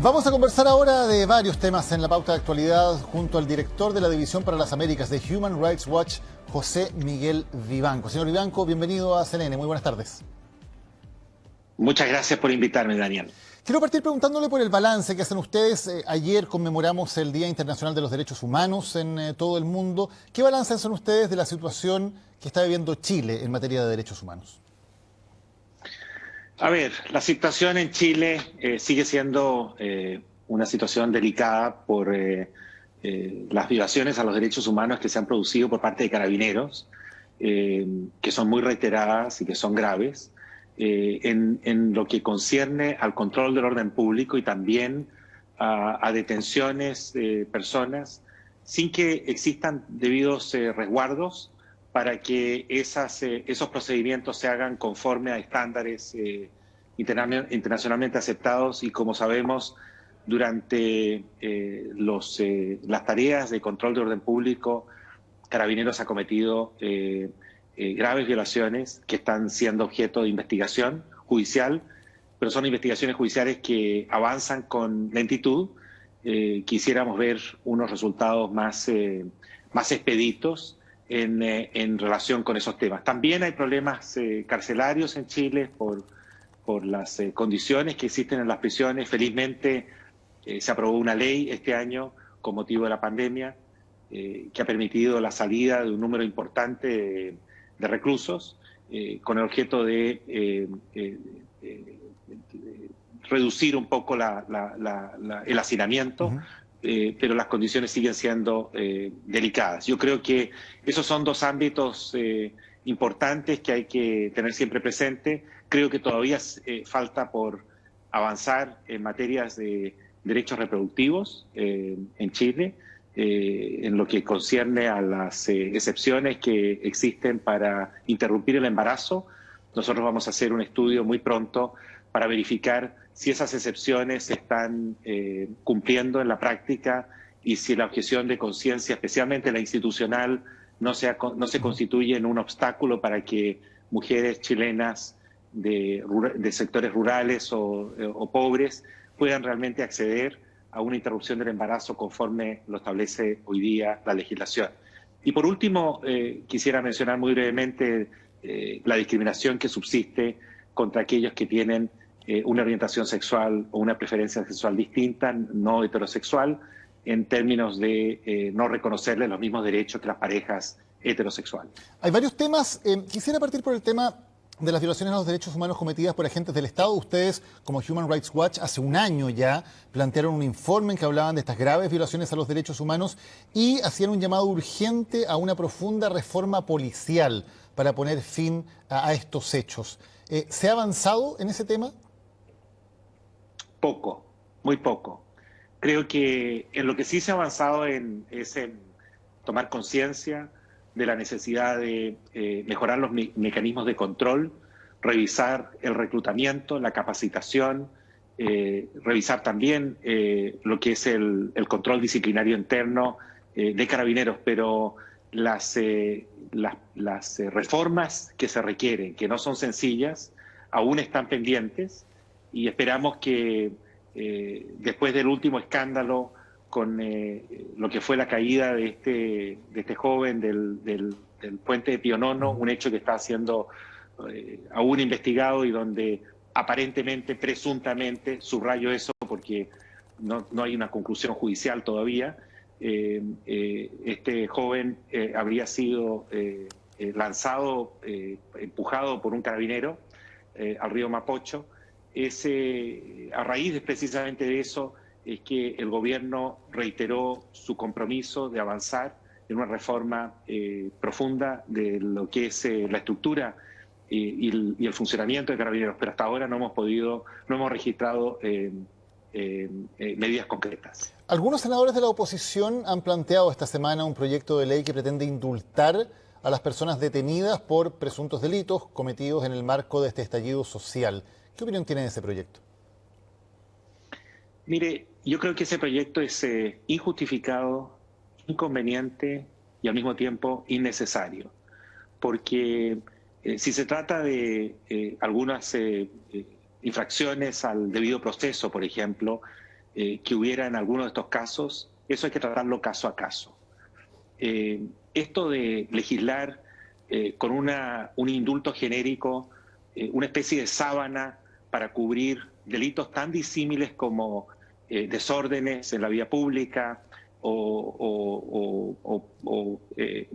Vamos a conversar ahora de varios temas en la pauta de actualidad junto al director de la División para las Américas de Human Rights Watch, José Miguel Vivanco. Señor Vivanco, bienvenido a CNN. Muy buenas tardes. Muchas gracias por invitarme, Daniel. Quiero partir preguntándole por el balance que hacen ustedes. Ayer conmemoramos el Día Internacional de los Derechos Humanos en todo el mundo. ¿Qué balance hacen ustedes de la situación que está viviendo Chile en materia de derechos humanos? A ver, la situación en Chile sigue siendo una situación delicada por las violaciones a los derechos humanos que se han producido por parte de carabineros, que son muy reiteradas y que son graves, en lo que concierne al control del orden público y también a detenciones de personas sin que existan debidos resguardos para que esos procedimientos se hagan conforme a estándares internacionalmente aceptados. Y como sabemos, durante las tareas de control de orden público, Carabineros ha cometido graves violaciones que están siendo objeto de investigación judicial, pero son investigaciones judiciales que avanzan con lentitud. Quisiéramos ver unos resultados más expeditos en relación con esos temas. También hay problemas carcelarios en Chile por las condiciones que existen en las prisiones. Felizmente se aprobó una ley este año con motivo de la pandemia que ha permitido la salida de un número importante de reclusos con el objeto de reducir un poco el hacinamiento. Pero las condiciones siguen siendo delicadas. Yo creo que esos son dos ámbitos importantes que hay que tener siempre presente. Creo que todavía falta por avanzar en materias de derechos reproductivos en Chile, en lo que concierne a las excepciones que existen para interrumpir el embarazo. Nosotros vamos a hacer un estudio muy pronto para verificar si esas excepciones se están cumpliendo en la práctica y si la objeción de conciencia, especialmente la institucional, no se constituye en un obstáculo para que mujeres chilenas de sectores rurales o pobres puedan realmente acceder a una interrupción del embarazo conforme lo establece hoy día la legislación. Y por último, quisiera mencionar muy brevemente la discriminación que subsiste contra aquellos que tienen una orientación sexual o una preferencia sexual distinta, no heterosexual, en términos de no reconocerles los mismos derechos que las parejas heterosexuales. Hay varios temas. Quisiera partir por el tema de las violaciones a los derechos humanos cometidas por agentes del Estado. Ustedes, como Human Rights Watch, hace un año ya plantearon un informe en que hablaban de estas graves violaciones a los derechos humanos y hacían un llamado urgente a una profunda reforma policial para poner fin a estos hechos. ¿Se ha avanzado en ese tema? Poco, muy poco. Creo que en lo que sí se ha avanzado es en tomar conciencia de la necesidad de mejorar los mecanismos de control, revisar el reclutamiento, la capacitación, revisar también lo que es el control disciplinario interno de Carabineros, pero las reformas que se requieren, que no son sencillas, aún están pendientes y esperamos que después del último escándalo con lo que fue la caída de este joven del puente de Pío IX, un hecho que está siendo aún investigado y donde aparentemente, presuntamente, subrayo eso porque no hay una conclusión judicial todavía, este joven habría sido lanzado, empujado por un carabinero al río Mapocho. A raíz precisamente de eso es que el gobierno reiteró su compromiso de avanzar en una reforma profunda de lo que es la estructura y el funcionamiento de Carabineros, pero hasta ahora no hemos registrado medidas concretas. Algunos senadores de la oposición han planteado esta semana un proyecto de ley que pretende indultar a las personas detenidas por presuntos delitos cometidos en el marco de este estallido social. ¿Qué opinión tiene de ese proyecto? Mire, yo creo que ese proyecto es injustificado, inconveniente y al mismo tiempo innecesario, porque si se trata de algunas infracciones al debido proceso, por ejemplo, que hubiera en alguno de estos casos, eso hay que tratarlo caso a caso. Esto de legislar con un indulto genérico, una especie de sábana para cubrir delitos tan disímiles como desórdenes en la vía pública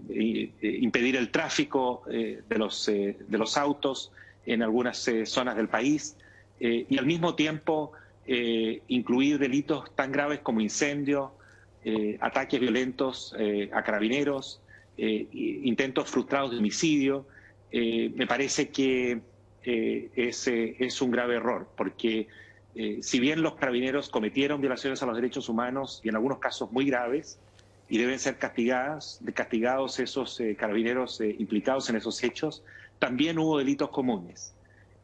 impedir el tráfico de los autos en algunas zonas del país, y al mismo tiempo incluir delitos tan graves como incendio, ataques violentos a carabineros, intentos frustrados de homicidio. Me parece que es un grave error, porque si bien los carabineros cometieron violaciones a los derechos humanos y en algunos casos muy graves, y deben ser castigados esos carabineros implicados en esos hechos, también hubo delitos comunes.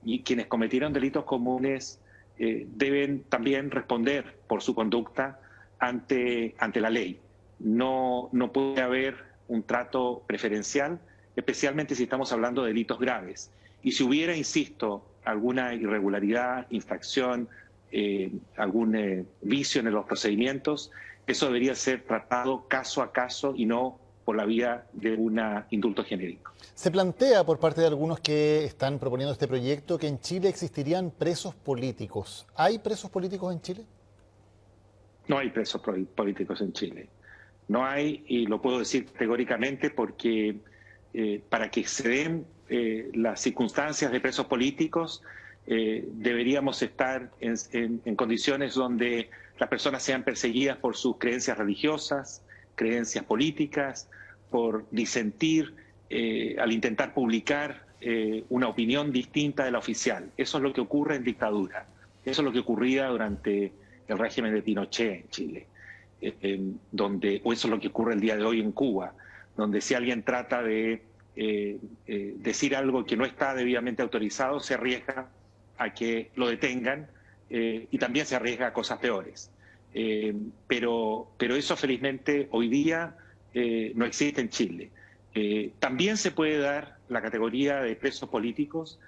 Y quienes cometieron delitos comunes deben también responder por su conducta ante la ley. No puede haber un trato preferencial, especialmente si estamos hablando de delitos graves. Y si hubiera, insisto, alguna irregularidad, infracción, algún vicio en los procedimientos, eso debería ser tratado caso a caso y no por la vía de un indulto genérico. Se plantea por parte de algunos que están proponiendo este proyecto que en Chile existirían presos políticos. ¿Hay presos políticos en Chile? No hay presos políticos en Chile. No hay, y lo puedo decir categóricamente porque para que se den las circunstancias de presos políticos, deberíamos estar en condiciones donde las personas sean perseguidas por sus creencias religiosas, creencias políticas, por disentir al intentar publicar una opinión distinta de la oficial. Eso es lo que ocurre en dictadura. Eso es lo que ocurría durante el régimen de Pinochet en Chile. O eso es lo que ocurre el día de hoy en Cuba, donde si alguien trata de decir algo que no está debidamente autorizado, se arriesga a que lo detengan y también se arriesga a cosas peores. Pero eso felizmente hoy día no existe en Chile. También se puede dar la categoría de presos políticos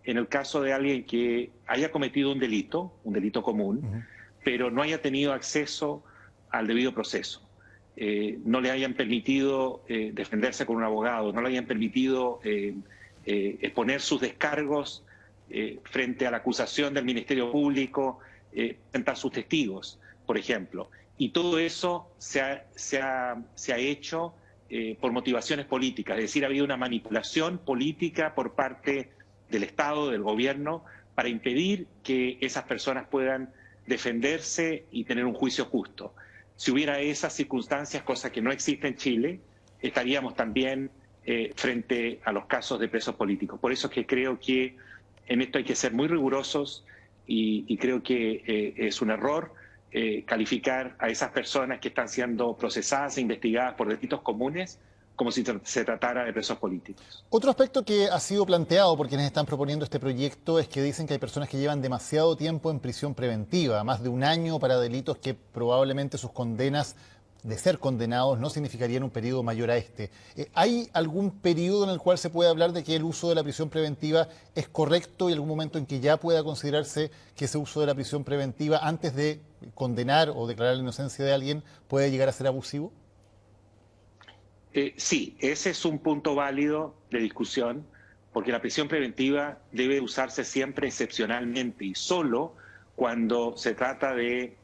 en el caso de alguien que haya cometido un delito común, pero no haya tenido acceso al debido proceso. No le hayan permitido defenderse con un abogado, no le hayan permitido exponer sus descargos frente a la acusación del Ministerio Público, presentar sus testigos, por ejemplo. Y todo eso se ha hecho por motivaciones políticas, es decir, ha habido una manipulación política por parte del Estado, del gobierno, para impedir que esas personas puedan defenderse y tener un juicio justo. Si hubiera esas circunstancias, cosa que no existe en Chile, estaríamos también frente a los casos de presos políticos. Por eso es que creo que en esto hay que ser muy rigurosos y creo que es un error calificar a esas personas que están siendo procesadas e investigadas por delitos comunes como si se tratara de presos políticos. Otro aspecto que ha sido planteado por quienes están proponiendo este proyecto es que dicen que hay personas que llevan demasiado tiempo en prisión preventiva, más de un año para delitos que probablemente sus condenas, de ser condenados, no significarían un periodo mayor a este. ¿Hay algún periodo en el cual se puede hablar de que el uso de la prisión preventiva es correcto y algún momento en que ya pueda considerarse que ese uso de la prisión preventiva antes de condenar o declarar la inocencia de alguien puede llegar a ser abusivo? Sí, ese es un punto válido de discusión, porque la prisión preventiva debe usarse siempre excepcionalmente y solo cuando se trata de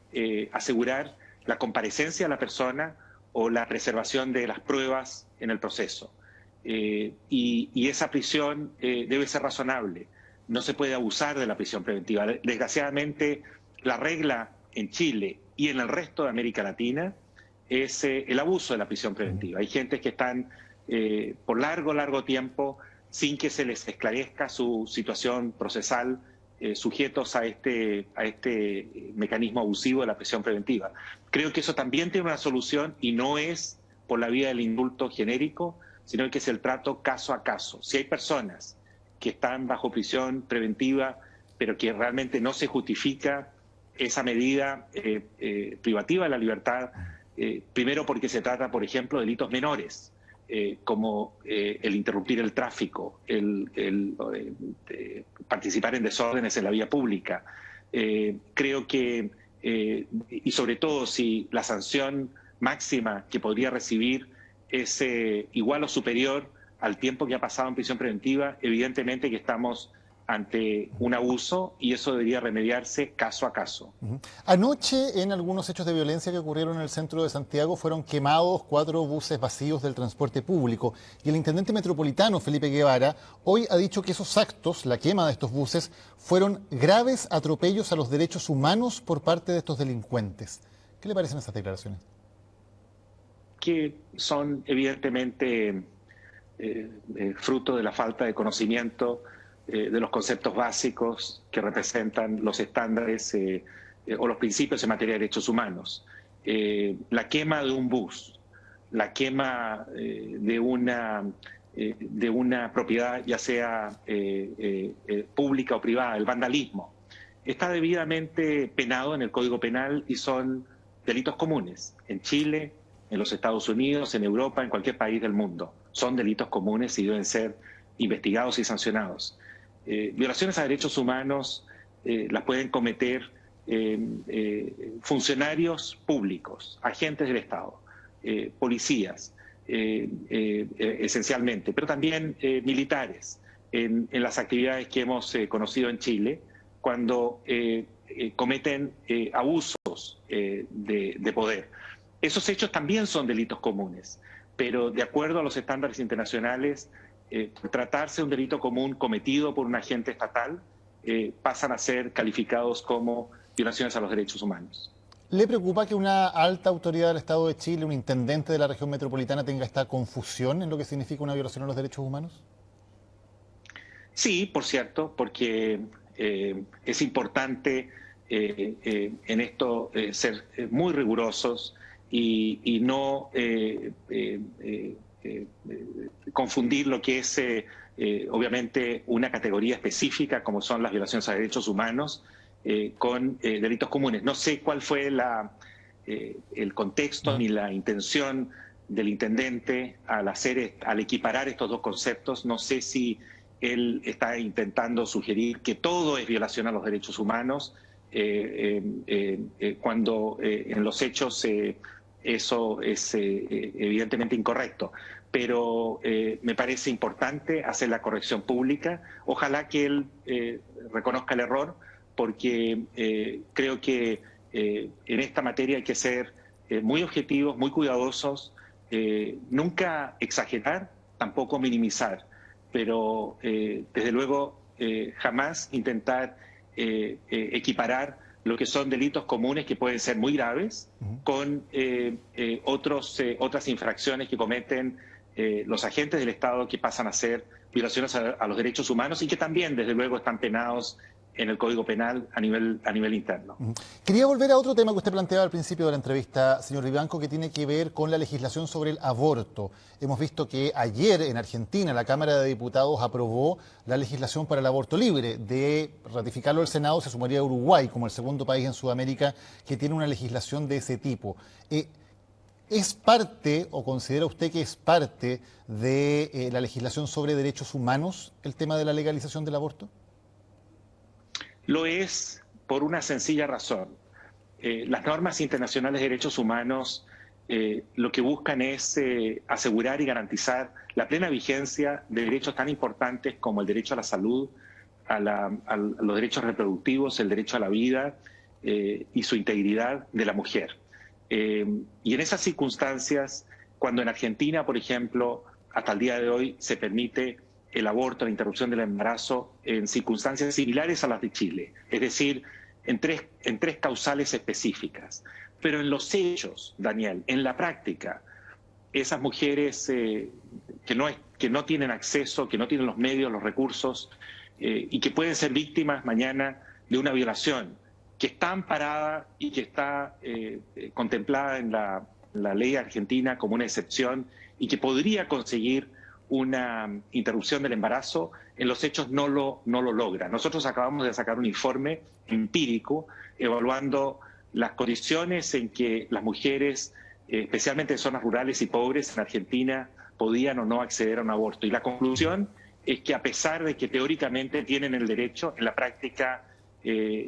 asegurar la comparecencia de la persona o la preservación de las pruebas en el proceso. Y esa prisión debe ser razonable. No se puede abusar de la prisión preventiva. Desgraciadamente, la regla en Chile y en el resto de América Latina es el abuso de la prisión preventiva. Hay gente que están por largo tiempo sin que se les esclarezca su situación procesal, sujetos a este mecanismo abusivo de la prisión preventiva. Creo que eso también tiene una solución y no es por la vía del indulto genérico, sino que es el trato caso a caso. Si hay personas que están bajo prisión preventiva, pero que realmente no se justifica esa medida privativa de la libertad, primero porque se trata, por ejemplo, de delitos menores, como el interrumpir el tráfico, el participar en desórdenes en la vía pública. Creo que y sobre todo si la sanción máxima que podría recibir es igual o superior al tiempo que ha pasado en prisión preventiva, evidentemente que estamos ante un abuso y eso debería remediarse caso a caso. Anoche, en algunos hechos de violencia que ocurrieron en el centro de Santiago, fueron quemados 4 buses vacíos del transporte público. Y el intendente metropolitano, Felipe Guevara, hoy ha dicho que esos actos, la quema de estos buses, fueron graves atropellos a los derechos humanos por parte de estos delincuentes. ¿Qué le parecen esas declaraciones? Que son evidentemente fruto de la falta de conocimiento de los conceptos básicos que representan los estándares o los principios en materia de derechos humanos. La quema de un bus, la quema de una propiedad, ya sea pública o privada, el vandalismo, está debidamente penado en el Código Penal y son delitos comunes en Chile, en los Estados Unidos, en Europa, en cualquier país del mundo. Son delitos comunes y deben ser investigados y sancionados. Violaciones a derechos humanos las pueden cometer funcionarios públicos, agentes del Estado, policías, esencialmente, pero también militares, en las actividades que hemos conocido en Chile, cuando cometen abusos de poder. Esos hechos también son delitos comunes, pero de acuerdo a los estándares internacionales, tratarse de un delito común cometido por un agente estatal, pasan a ser calificados como violaciones a los derechos humanos. ¿Le preocupa que una alta autoridad del Estado de Chile, un intendente de la región metropolitana, tenga esta confusión en lo que significa una violación a los derechos humanos? Sí, por cierto, porque es importante en esto ser muy rigurosos y no confundir lo que es obviamente una categoría específica como son las violaciones a derechos humanos con delitos comunes. No sé cuál fue el contexto ni la intención del intendente al equiparar estos dos conceptos. No sé si él está intentando sugerir que todo es violación a los derechos humanos cuando en los hechos eso es evidentemente incorrecto. Pero me parece importante hacer la corrección pública. Ojalá que él reconozca el error, porque creo que en esta materia hay que ser muy objetivos, muy cuidadosos, nunca exagerar, tampoco minimizar, pero desde luego jamás intentar equiparar lo que son delitos comunes que pueden ser muy graves con otras infracciones que cometen los agentes del Estado que pasan a ser violaciones a los derechos humanos y que también, desde luego, están penados en el Código Penal a nivel interno. Quería volver a otro tema que usted planteaba al principio de la entrevista, señor Vivanco, que tiene que ver con la legislación sobre el aborto. Hemos visto que ayer en Argentina la Cámara de Diputados aprobó la legislación para el aborto libre. De ratificarlo el Senado se sumaría Uruguay como el segundo país en Sudamérica que tiene una legislación de ese tipo. ¿Es parte, o considera usted que es parte de la legislación sobre derechos humanos el tema de la legalización del aborto? Lo es por una sencilla razón. Las normas internacionales de derechos humanos lo que buscan es asegurar y garantizar la plena vigencia de derechos tan importantes como el derecho a la salud, a los derechos reproductivos, el derecho a la vida y su integridad de la mujer. Y en esas circunstancias, cuando en Argentina, por ejemplo, hasta el día de hoy se permite el aborto, la interrupción del embarazo en circunstancias similares a las de Chile, es decir, en tres causales específicas. Pero en los hechos, Daniel, en la práctica, esas mujeres que no tienen acceso, que no tienen los medios, los recursos, y que pueden ser víctimas mañana de una violación, que está amparada y que está contemplada en la ley argentina como una excepción y que podría conseguir una interrupción del embarazo, en los hechos no lo logra. Nosotros acabamos de sacar un informe empírico evaluando las condiciones en que las mujeres, especialmente en zonas rurales y pobres en Argentina, podían o no acceder a un aborto. Y la conclusión es que a pesar de que teóricamente tienen el derecho, en la práctica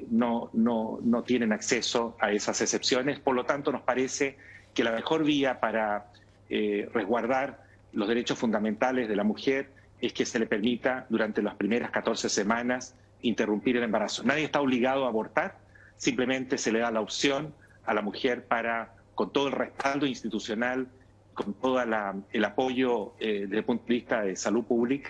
no tienen acceso a esas excepciones. Por lo tanto, nos parece que la mejor vía para resguardar los derechos fundamentales de la mujer es que se le permita durante las primeras 14 semanas interrumpir el embarazo. Nadie está obligado a abortar, simplemente se le da la opción a la mujer para, con todo el respaldo institucional, con todo el apoyo desde el punto de vista de salud pública,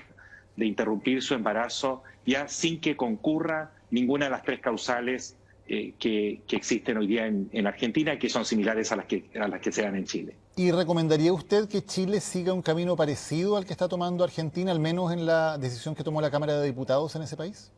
de interrumpir su embarazo ya sin que concurra ninguna de las tres causales que existen hoy día en Argentina y que son similares a las que se dan en Chile. ¿Y recomendaría usted que Chile siga un camino parecido al que está tomando Argentina, al menos en la decisión que tomó la Cámara de Diputados en ese país?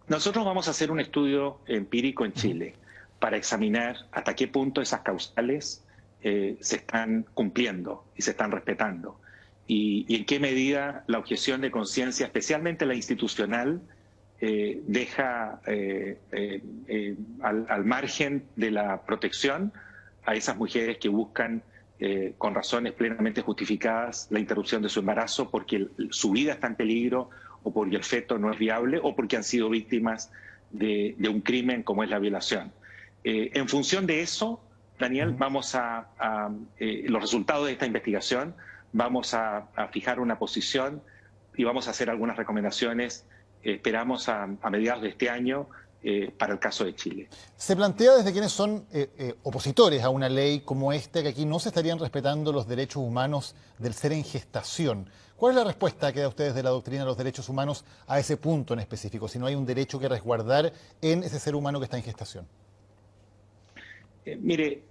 Nosotros vamos a hacer un estudio empírico en Chile para examinar hasta qué punto esas causales se están cumpliendo y se están respetando. Y en qué medida la objeción de conciencia, especialmente la institucional, deja al margen de la protección a esas mujeres que buscan con razones plenamente justificadas la interrupción de su embarazo porque su vida está en peligro o porque el feto no es viable o porque han sido víctimas de un crimen como es la violación. En función de eso, Daniel, vamos los resultados de esta investigación, vamos a fijar una posición y vamos a hacer algunas recomendaciones, esperamos a mediados de este año, para el caso de Chile. Se plantea desde quienes son opositores a una ley como esta que aquí no se estarían respetando los derechos humanos del ser en gestación. ¿Cuál es la respuesta que da ustedes de la doctrina de los derechos humanos a ese punto en específico, si no hay un derecho que resguardar en ese ser humano que está en gestación? Mire,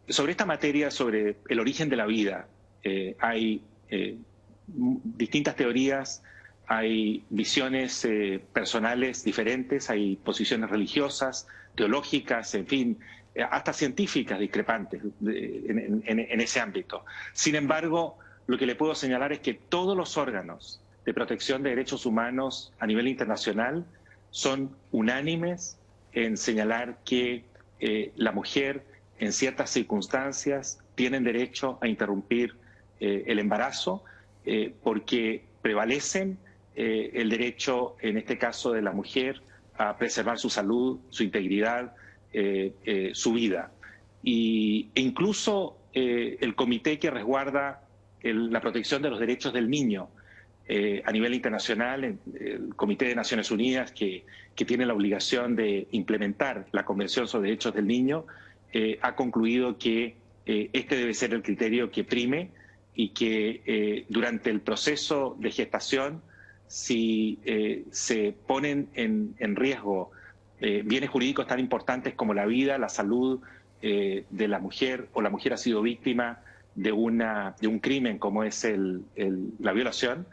sobre esta materia, sobre el origen de la vida, hay distintas teorías, hay visiones personales diferentes, hay posiciones religiosas, teológicas, en fin, hasta científicas discrepantes en ese ámbito. Sin embargo, lo que le puedo señalar es que todos los órganos de protección de derechos humanos a nivel internacional son unánimes en señalar que la mujer en ciertas circunstancias tiene derecho a interrumpir el embarazo porque prevalecen el derecho, en este caso de la mujer, a preservar su salud, su integridad, su vida. E incluso el comité que resguarda la protección de los derechos del niño a nivel internacional, el Comité de Naciones Unidas, que tiene la obligación de implementar la Convención sobre Derechos del Niño, ha concluido que este debe ser el criterio que prime y que durante el proceso de gestación, si se ponen en riesgo bienes jurídicos tan importantes como la vida, la salud de la mujer, o la mujer ha sido víctima de un crimen como es la violación,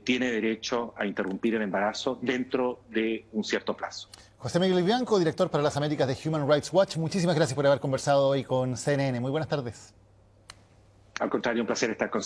tiene derecho a interrumpir el embarazo dentro de un cierto plazo. José Miguel Bianco, director para las Américas de Human Rights Watch, muchísimas gracias por haber conversado hoy con CNN. Muy buenas tardes. Al contrario, un placer estar con